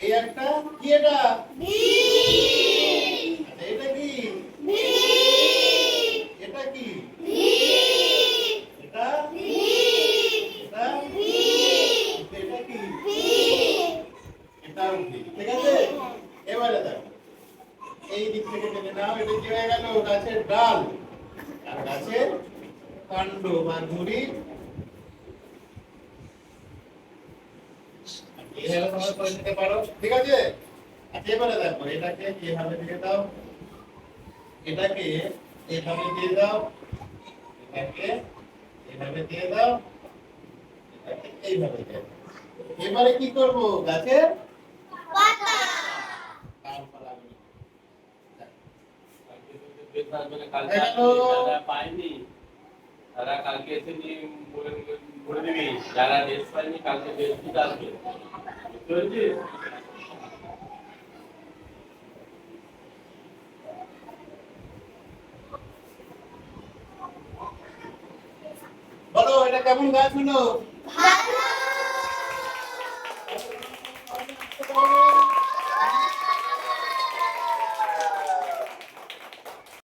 এই একটা কি এটা এটা কি এটা কি এটা এটা এটা কি এটাও কি ঠিক আছে। এবারে দেখো এই দিক থেকে টেনে নাও। এটা কি হয়ে গেল? গাছের ডাল আর গাছের কাণ্ড বা ঝুড়ি। এইভাবে তোমরা করে নিতে পারো, ঠিক আছে। আচ্ছা এবারে দেখো এটাকে এইভাবে দিয়ে দাও, এটাকে এইভাবে দিয়ে দাও, এটাকে এইভাবে দিয়ে দাও, এটাকে এইভাবে দিয়ে দাও। এবারে কি করব? গাছের পাতা ডালপালাগুলো পাইনি তারা কালকে এসে নিয়ে বলে দিবি, যারা ড্রেস পাইনি কালকে ড্রেস দিতে আসবে, বুঝতে পেরেছিস? বলো এটা কেমন গাছ হলো? ভালো।